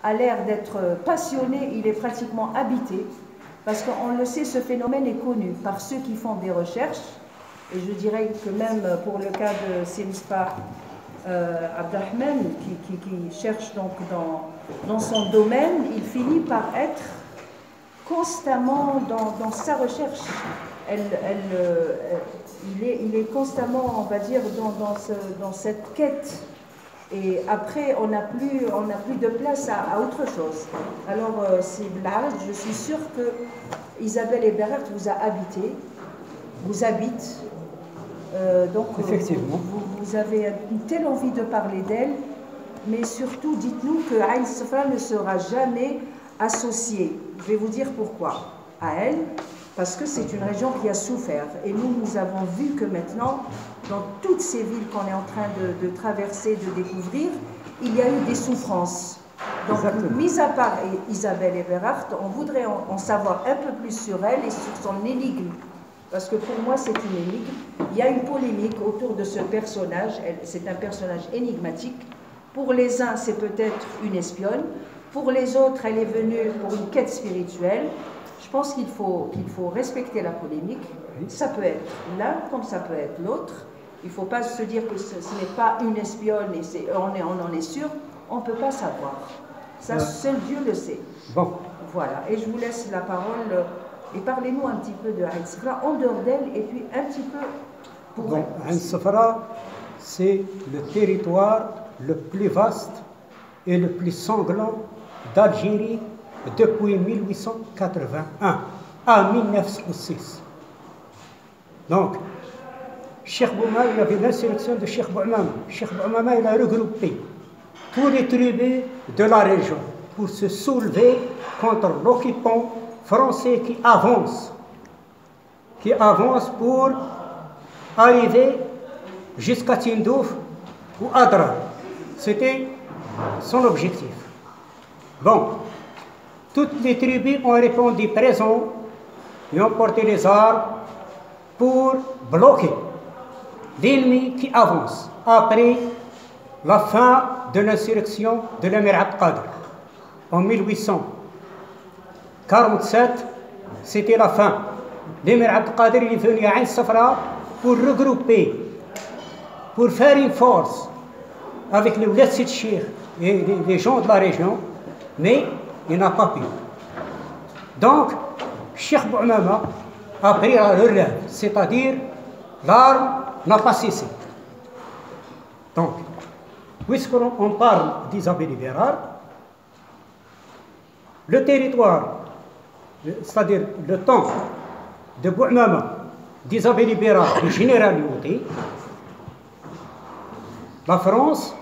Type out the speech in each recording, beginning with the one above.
a l'air d'être passionné, il est pratiquement habité, parce qu'on le sait, ce phénomène est connu par ceux qui font des recherches, et je dirais que même pour le cas de Sinispa Abdelrahman, qui cherche donc dans son domaine, il finit par être constamment dans sa recherche. Il est constamment, on va dire, dans cette quête. Et après, on n'a plus de place à autre chose. Alors, je suis sûre que Isabelle Eberhardt vous a habité, vous habite. Donc, effectivement. Vous avez une telle envie de parler d'elle, mais surtout, dites-nous que Aïn Safra ne sera jamais associée. Je vais vous dire pourquoi. À elle, parce que c'est une région qui a souffert. Et nous avons vu que maintenant, dans toutes ces villes qu'on est en train de traverser, de découvrir, il y a eu des souffrances. Donc, mis à part Isabelle Eberhardt, on voudrait en savoir un peu plus sur elle et sur son énigme. Parce que pour moi, c'est une énigme. Il y a une polémique autour de ce personnage. C'est un personnage énigmatique. Pour les uns, c'est peut-être une espionne. Pour les autres, elle est venue pour une quête spirituelle. Je pense qu'il faut respecter la polémique. Ça peut être l'un comme ça peut être l'autre. Il ne faut pas se dire que ce n'est pas une espionne et on en est sûr. On ne peut pas savoir. Ça, seul Dieu le sait. Bon. Voilà. Et je vous laisse la parole. Et parlez-nous un petit peu de Aïn Safra, en dehors d'elle, et puis un petit peu pour elle. Aïn Safra, c'est le territoire le plus vaste et le plus sanglant d'Algérie depuis 1881 à 1906. Donc, Cheikh Boumama, il y avait l'insurrection de Cheikh Boumama. Cheikh Boumama, il a regroupé tous les tribus de la région pour se soulever contre l'occupant français qui avance pour arriver jusqu'à Tindouf ou Adra. C'était son objectif. Bon, toutes les tribus ont répondu présent et ont porté les armes pour bloquer l'ennemi qui avance après la fin de l'insurrection de l'émir Abdelkader en 1847, c'était la fin. L'émir Abdelkader est venu à Aïn Safra pour regrouper, pour faire une force avec les Ouled Sid Cheikh et les gens de la région, mais il n'a pas pu. Donc, Cheikh Boumama a pris la relève, c'est-à-dire l'arme n'a pas cessé. Donc, puisqu'on parle d'Isabelle Eberhardt, le territoire, c'est-à-dire le temps de Boumama, d'Isabelle Eberhardt, du général Lyoté, la France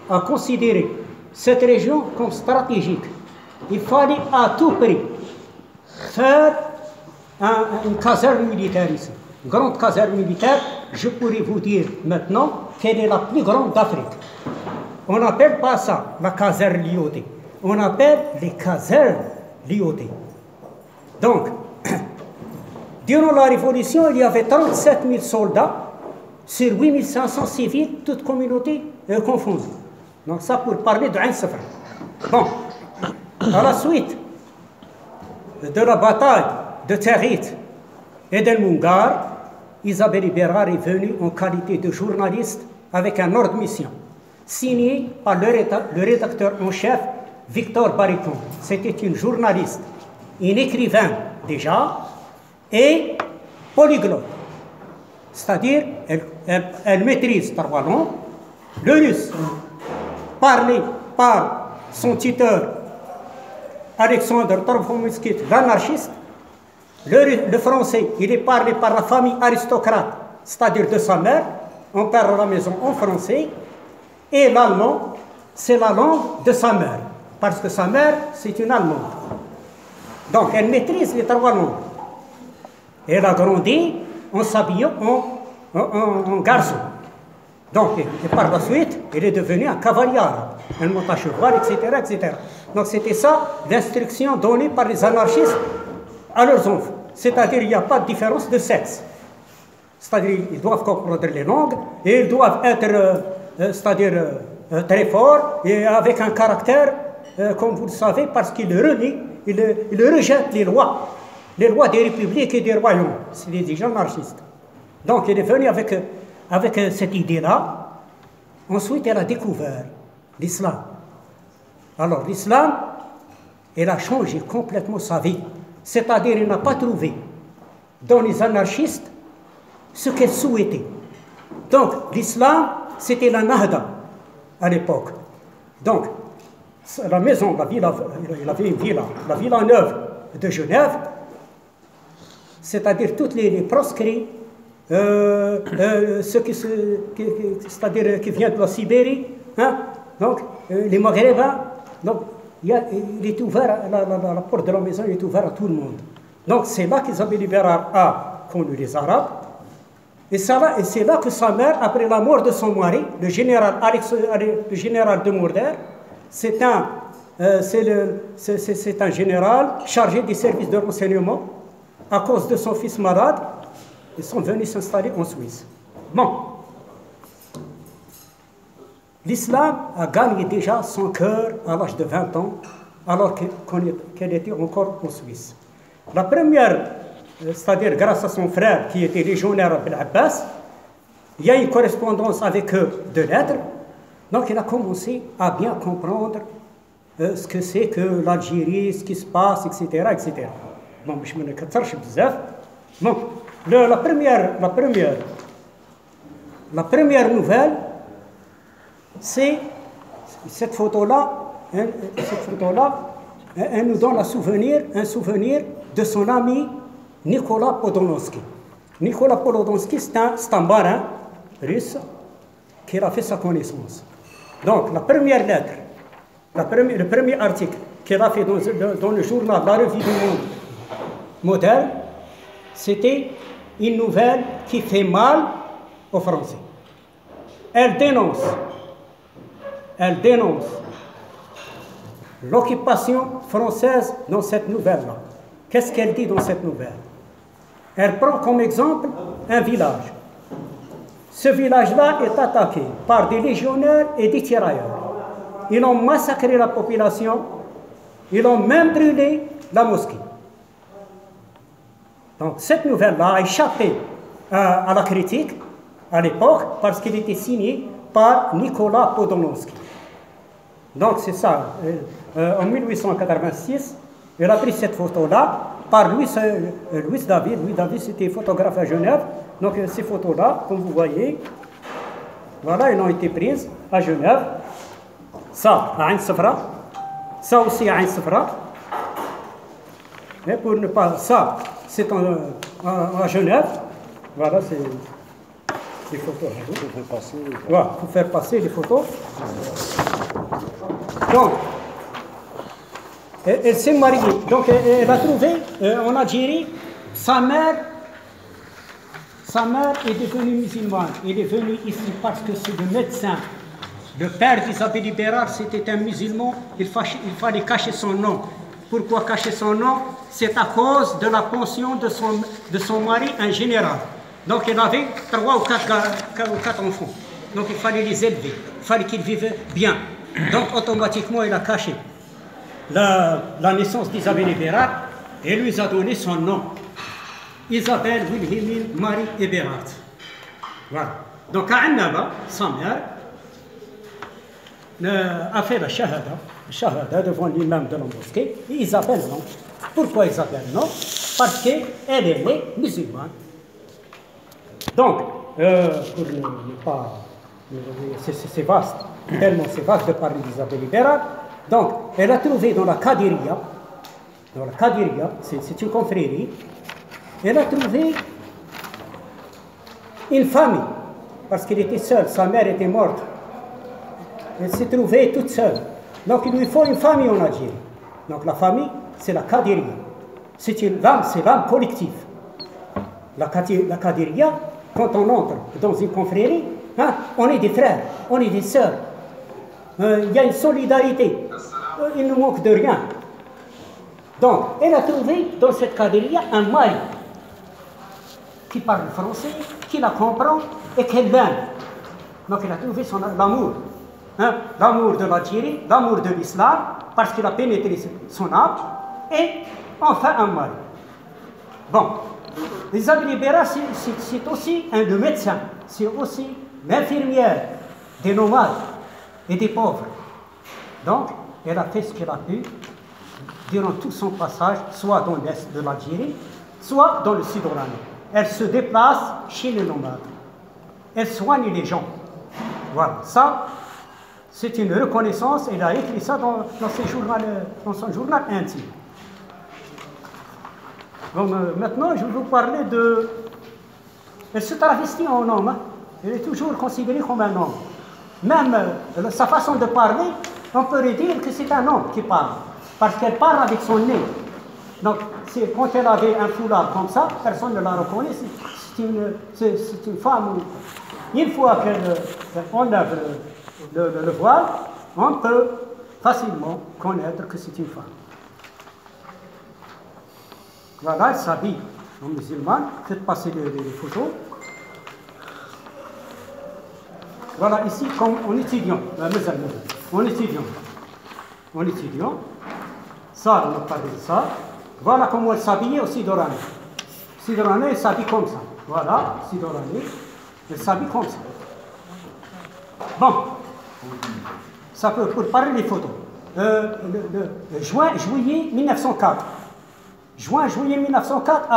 a considéré cette région comme stratégique. Il fallait à tout prix faire une caserne militaire ici, une grande caserne militaire. Je pourrais vous dire maintenant qu'elle est la plus grande d'Afrique. On n'appelle pas ça la caserne Lyoté, on appelle les casernes Lyoté. Donc, durant la Révolution, il y avait 37 000 soldats sur 8 500 civils, toutes communautés confondues. Donc ça pour parler de Aïn Safra. Bon, à la suite de la bataille de Territ et d'El Moungar, Isabelle Eberhardt est venue en qualité de journaliste avec un ordre de mission, signé par le rédacteur en chef Victor Baricon. C'était une journaliste, une écrivain déjà, et polyglotte. C'est-à-dire, elle maîtrise trois langues, le russe, parlé par son tuteur Alexandre Torfomouskit, l'anarchiste. Le français, il est parlé par la famille aristocrate, c'est-à-dire de sa mère. On parle à la maison en français. Et l'allemand, c'est la langue de sa mère, parce que sa mère, c'est une Allemande. Donc, elle maîtrise les trois langues. Elle a grandi en s'habillant en garçon. Donc, et par la suite, elle est devenue un cavalier arabe. Elle monte à cheval, etc., etc. Donc, c'était ça l'instruction donnée par les anarchistes à leurs enfants. C'est-à-dire qu'il n'y a pas de différence de sexe. C'est-à-dire qu'ils doivent comprendre les langues et ils doivent être, c'est-à-dire très fort et avec un caractère, comme vous le savez, parce qu'il renie, il rejette les lois des républiques et des royaumes. C'est des gens anarchistes. Donc il est venu avec cette idée-là. Ensuite, elle a découvert l'islam. Alors l'islam, elle a changé complètement sa vie. C'est-à-dire, elle n'a pas trouvé dans les anarchistes ce qu'elle souhaitait. Donc l'islam, c'était la nahda à l'époque. Donc, la maison, il avait une villa, la villa neuve de Genève, c'est-à-dire tous les proscrits, ceux c'est-à-dire qui viennent de la Sibérie, hein, donc les Maghrébins, donc il est ouvert, la porte de la maison est ouverte à tout le monde. Donc c'est là qu'Isabelle Libérard a connu les Arabes, et c'est là que sa mère, après la mort de son mari, le général de Mourder, c'est un général chargé des services de renseignement. À cause de son fils malade, ils sont venus s'installer en Suisse. Bon. L'islam a gagné déjà son cœur à l'âge de 20 ans, alors qu'elle était encore en Suisse. La première, c'est-à-dire grâce à son frère qui était légionnaire Abel Abbas, il y a une correspondance avec eux de lettres. Donc il a commencé à bien comprendre ce que c'est que l'Algérie, ce qui se passe, etc. etc. Bon, je ne me cache pas. Bon, la première nouvelle, c'est cette photo-là. Elle nous donne un souvenir de son ami Nicolas Podolonsky. Nicolas Podolonsky, c'est un marin russe qui a fait sa connaissance. Donc, la première lettre, le premier article qu'il a fait dans le journal La Revue du Monde moderne, c'était une nouvelle qui fait mal aux Français. Elle dénonce l'occupation française dans cette nouvelle-là. Qu'est-ce qu'elle dit dans cette nouvelle? Elle prend comme exemple un village. Ce village-là est attaqué par des légionnaires et des tirailleurs. Ils ont massacré la population, ils ont même brûlé la mosquée. Donc cette nouvelle-là a échappé à la critique à l'époque parce qu'elle était signée par Nicolas Podolonsky. Donc c'est ça. En 1886, il a pris cette photo-là par Louis David. Louis David, c'était photographe à Genève. Donc ces photos-là, comme vous voyez, voilà, elles ont été prises à Genève. Ça, à Ain Sefra. Ça aussi à Ain Sefra. Mais pour ne pas... Ça, c'est à Genève. Voilà, c'est les photos. Voilà, pour faire passer les photos. Donc, elle s'est mariée. Donc, elle a trouvé en Algérie, sa mère est devenue musulmane. Elle est venue ici parce que c'est le médecin. Le père d'Isabelle Libérard, c'était un musulman. Il fallait cacher son nom. Pourquoi cacher son nom? C'est à cause de la pension de son mari, un général. Donc, il avait 3 ou 4 enfants. Donc, il fallait les élever. Il fallait qu'ils vivent bien. Donc, automatiquement, il a caché la naissance d'Isabelle Libérard et lui a donné son nom. Isabelle Wilhelmine Marie Eberhard. Voilà. Donc, Annaba, sa mère, a fait la shahada devant l'imam de la mosquée. Et Isabelle, non. Pourquoi Isabelle, non? Parce qu'elle est née musulmane. Donc, pour ne pas... C'est vaste, tellement c'est vaste de parler d'Isabelle Libérard. Donc, elle a trouvé dans la Qadiria, c'est une confrérie, elle a trouvé une famille, parce qu'elle était seule, sa mère était morte. Elle s'est trouvée toute seule. Donc, il lui faut une famille en Algérie. Donc, la famille, c'est la Qadiria. C'est l'âme collective. La Qadiria, quand on entre dans une confrérie, hein, on est des frères, on est des sœurs. Il y a une solidarité. Il ne manque de rien. Donc, elle a trouvé dans cette Qadiria un mari qui parle français, qui la comprend et qu'elle l'aime. Donc, elle a trouvé l'amour. l'amour de l'Algérie, l'amour de l'islam, parce qu'il a pénétré son âme, et enfin un mari. Bon, Isabelle Libera, c'est aussi le médecin, c'est aussi l'infirmière des nomades et des pauvres. Donc, elle a fait ce qu'elle a pu durant tout son passage, soit dans l'est de l'Algérie, soit dans le sud de l'Allemagne. Elle se déplace chez les nomades. Elle soigne les gens. Voilà, ça, c'est une reconnaissance. Elle a écrit ça dans son journal intime. Donc, maintenant, je vais vous parler de... Elle se travestit en homme. Hein. Elle est toujours considérée comme un homme. Même sa façon de parler, on pourrait dire que c'est un homme qui parle. Parce qu'elle parle avec son nez. Donc, quand elle avait un foulard comme ça, personne ne la reconnaît. C'est une femme. Une fois qu'on enlève le voile, on peut facilement connaître que c'est une femme. Voilà, elle s'habille en musulmane. Faites passer les photos. Voilà, ici, comme en étudiant. En étudiant. Ça, on a parlé de ça. Voilà comment elle s'habillait au Sidorani. Sidorani, elle s'habille comme ça. Voilà, Sidorani, elle s'habille comme ça. Bon, ça peut pour parler des photos. Juillet 1904. Juillet 1904,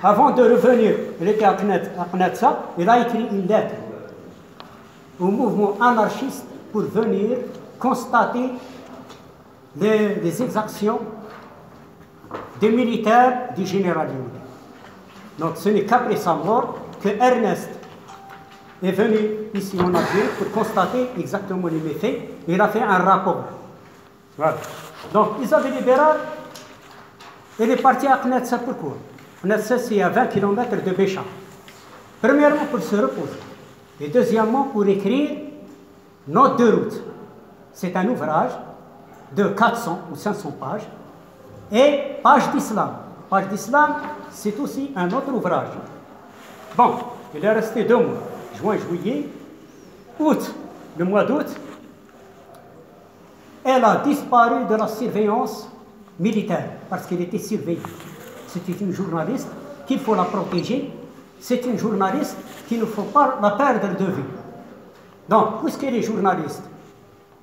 avant de revenir, elle était à Knetsa, elle a écrit une lettre au mouvement anarchiste pour venir constater les exactions des militaires du général Youdi. Donc ce n'est qu'après sa mort que Ernest est venu ici en Algérie pour constater exactement les méfaits. Il a fait un rapport. Voilà. Donc Isabelle Libera, elle est partie à Knetsa pourquoi? Knetsa, c'est à 20 km de Bécha. Premièrement pour se reposer. Et deuxièmement pour écrire Note de route. C'est un ouvrage de 400 ou 500 pages. Et Page d'Islam. Page d'Islam, c'est aussi un autre ouvrage. Bon, il est resté 2 mois. Juin, juillet, août. Le mois d'août, elle a disparu de la surveillance militaire parce qu'elle était surveillée. C'était une journaliste qu'il faut la protéger. C'est une journaliste qu'il ne faut pas la perdre de vue. Donc, puisqu'elle est journaliste,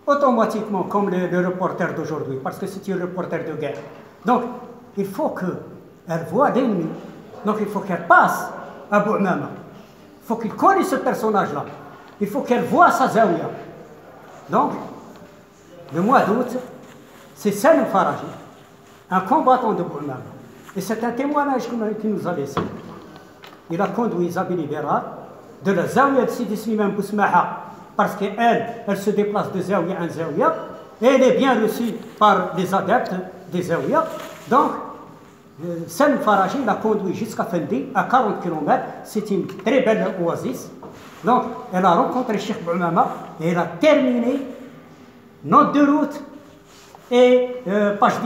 automatiquement, comme le reporter d'aujourd'hui, parce que c'est un reporter de guerre. Donc, il faut qu'elle voie l'ennemi. Donc, il faut qu'elle passe à Bou'mama. Il faut qu'il connaisse ce personnage-là. Il faut qu'elle voie sa zaouia. Donc, le mois d'août, c'est Salim Faraji, un combattant de Bou'mama. Et c'est un témoignage qu'il nous a laissé. Il a conduit Isabelle Libera de la zaouia de Sidi Slimane Bousmaha, parce qu'elle se déplace de zaouia en zaouia, et elle est bien reçue par les adeptes des zaouia. Donc, Salim Faraji l'a conduit jusqu'à Fendi, à 40 km. C'est une très belle oasis. Donc, elle a rencontré Cheikh Bou'mama et elle a terminé Note de route et Page